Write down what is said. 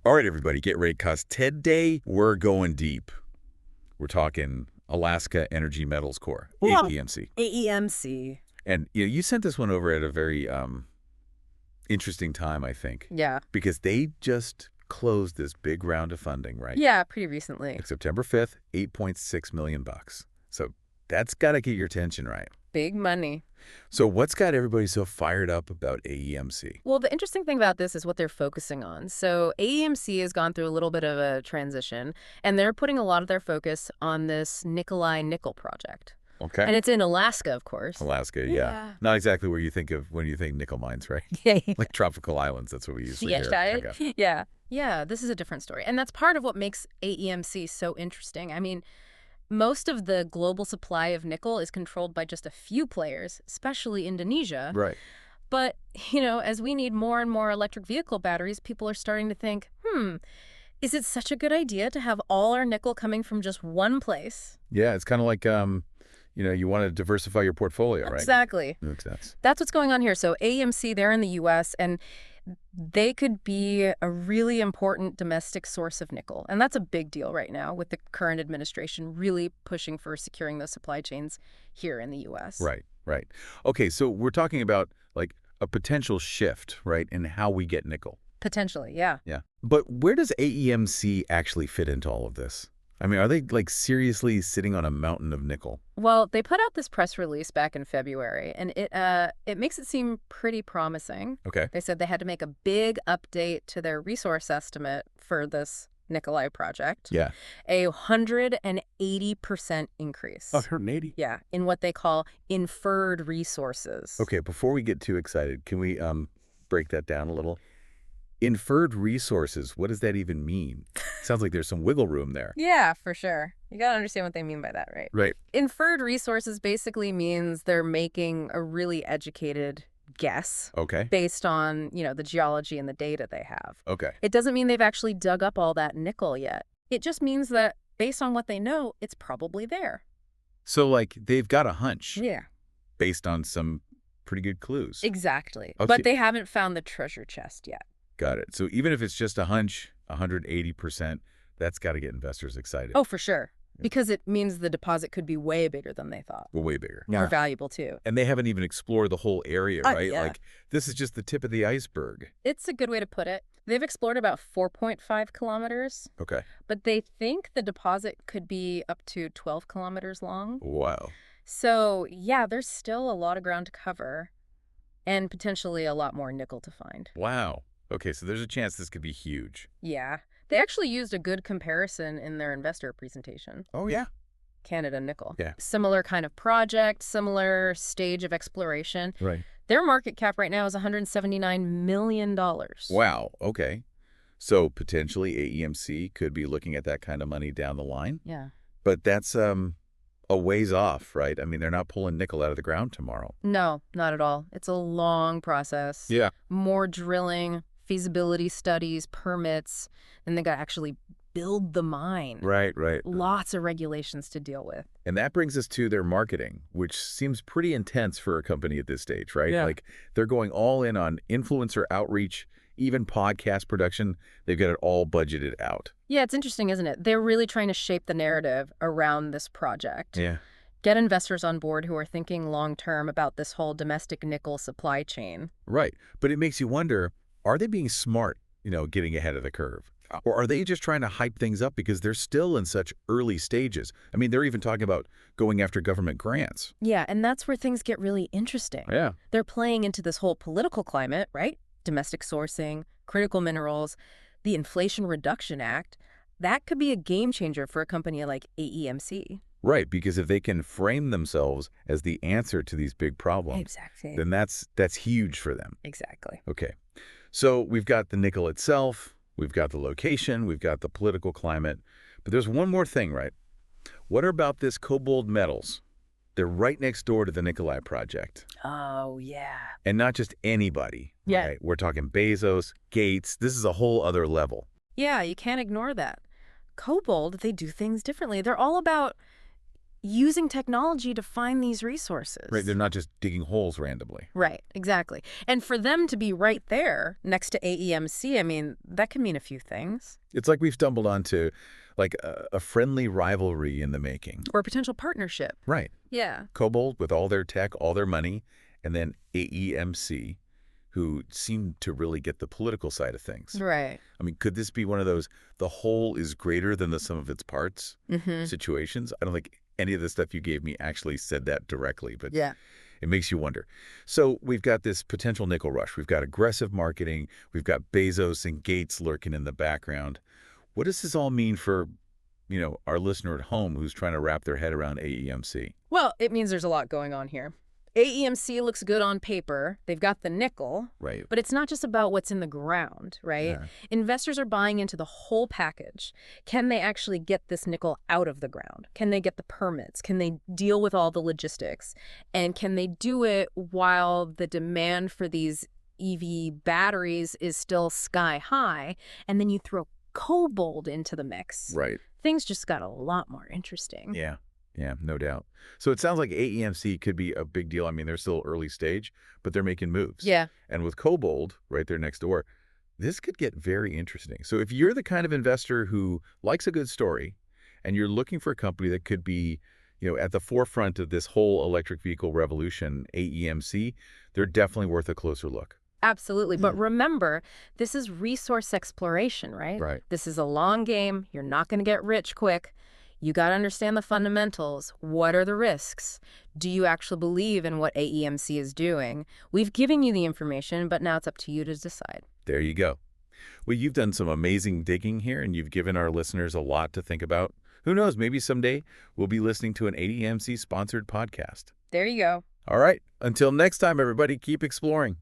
All right, everybody, get ready, because today we're going deep. We're talking Alaska Energy Metals Corp, AEMC. AEMC. And you sent this one over at a very interesting time, I think. Yeah. Because they just closed this big round of funding, right? Yeah, pretty recently. Like September 5th, $8.6 million. So that's got to get your attention, right? Big money. So what's got everybody so fired up about AEMC? Well, the interesting thing about this is what they're focusing on. So AEMC has gone through a little bit of a transition, and they're putting a lot of their focus on this Nikolai Nickel project. Okay. And it's in Alaska, of course. Alaska, yeah. Not exactly where you think of when you think nickel mines, right? Yeah. Like tropical islands, that's what we usually hear. Okay. Yeah. Yeah, this is a different story. And that's part of what makes AEMC so interesting. I mean, most of the global supply of nickel is controlled by just a few players, especially Indonesia. Right. But, as we need more and more electric vehicle batteries, people are starting to think, is it such a good idea to have all our nickel coming from just one place? Yeah, it's kind of like, you want to diversify your portfolio, right? Exactly. Makes sense. That's what's going on here. So AEMC, they're in the U.S., and they could be a really important domestic source of nickel. And that's a big deal right now with the current administration really pushing for securing those supply chains here in the U.S. Right, right. Okay, so we're talking about like a potential shift, right, in how we get nickel. Potentially, yeah. Yeah. But where does AEMC actually fit into all of this? I mean, are they like seriously sitting on a mountain of nickel? Well, they put out this press release back in February, and it makes it seem pretty promising. Okay. They said they had to make a big update to their resource estimate for this Nikolai project. Yeah. A 180% increase. 180? Yeah, in what they call inferred resources. Okay, before we get too excited, can we break that down a little? Inferred resources, what does that even mean? Sounds like there's some wiggle room there. Yeah, for sure. You got to understand what they mean by that, right? Right. Inferred resources basically means they're making a really educated guess. Okay. Based on, the geology and the data they have. Okay. It doesn't mean they've actually dug up all that nickel yet. It just means that based on what they know, it's probably there. So, like, they've got a hunch. Yeah. Based on some pretty good clues. Exactly. Okay. But they haven't found the treasure chest yet. Got it. So even if it's just a hunch, 180%, that's got to get investors excited. Oh, for sure. Because it means the deposit could be way bigger than they thought. Well, way bigger. More valuable, too. And they haven't even explored the whole area, right? Yeah. Like, this is just the tip of the iceberg. It's a good way to put it. They've explored about 4.5 kilometers. Okay. But they think the deposit could be up to 12 kilometers long. Wow. So, yeah, there's still a lot of ground to cover and potentially a lot more nickel to find. Wow. Okay, so there's a chance this could be huge. Yeah. They actually used a good comparison in their investor presentation. Oh, yeah? Canada Nickel. Yeah. Similar kind of project, similar stage of exploration. Right. Their market cap right now is $179 million. Wow. Okay. So potentially AEMC could be looking at that kind of money down the line. Yeah. But that's a ways off, right? I mean, they're not pulling nickel out of the ground tomorrow. No, not at all. It's a long process. Yeah. More drilling, feasibility studies, permits, and they got to actually build the mine. Right. Lots of regulations to deal with. And that brings us to their marketing, which seems pretty intense for a company at this stage, right? Yeah. Like they're going all in on influencer outreach, even podcast production. They've got it all budgeted out. Yeah, it's interesting, isn't it? They're really trying to shape the narrative around this project. Yeah. Get investors on board who are thinking long-term about this whole domestic nickel supply chain. Right. But it makes you wonder, are they being smart, getting ahead of the curve? Or are they just trying to hype things up because they're still in such early stages? I mean, they're even talking about going after government grants. Yeah, and that's where things get really interesting. Yeah. They're playing into this whole political climate, right? Domestic sourcing, critical minerals, the Inflation Reduction Act. That could be a game changer for a company like AEMC. Right, because if they can frame themselves as the answer to these big problems, Exactly. then that's huge for them. Exactly. Okay. So we've got the nickel itself, we've got the location, we've got the political climate, but there's one more thing, right? What about this Cobalt Metals? They're right next door to the Nikolai project. Oh, yeah. And not just anybody. Yeah. Right? We're talking Bezos, Gates. This is a whole other level. Yeah, you can't ignore that. Cobalt, they do things differently. They're all about using technology to find these resources. Right, they're not just digging holes randomly. Right, exactly. And for them to be right there next to AEMC, I mean, that can mean a few things. It's like we've stumbled onto like a friendly rivalry in the making. Or a potential partnership. Right. Yeah. Cobalt with all their tech, all their money, and then AEMC, who seem to really get the political side of things. Right. I mean, could this be one of those the whole is greater than the sum of its parts situations? I don't think any of the stuff you gave me actually said that directly, but Yeah. it makes you wonder. So we've got this potential nickel rush. We've got aggressive marketing. We've got Bezos and Gates lurking in the background. What does this all mean for, our listener at home who's trying to wrap their head around AEMC? Well, it means there's a lot going on here. AEMC looks good on paper. They've got the nickel. Right. But it's not just about what's in the ground, right? Yeah. Investors are buying into the whole package. Can they actually get this nickel out of the ground? Can they get the permits? Can they deal with all the logistics? And can they do it while the demand for these EV batteries is still sky high? And then you throw cobalt into the mix. Right. Things just got a lot more interesting. Yeah. Yeah, no doubt. So it sounds like AEMC could be a big deal. I mean, they're still early stage, but they're making moves. Yeah. And with Cobalt right there next door, this could get very interesting. So if you're the kind of investor who likes a good story and you're looking for a company that could be, at the forefront of this whole electric vehicle revolution, AEMC, they're definitely worth a closer look. Absolutely. But remember, this is resource exploration, right? Right. This is a long game. You're not going to get rich quick. You got to understand the fundamentals. What are the risks? Do you actually believe in what AEMC is doing? We've given you the information, but now it's up to you to decide. There you go. Well, you've done some amazing digging here, and you've given our listeners a lot to think about. Who knows, maybe someday we'll be listening to an AEMC-sponsored podcast. There you go. All right. Until next time, everybody, keep exploring.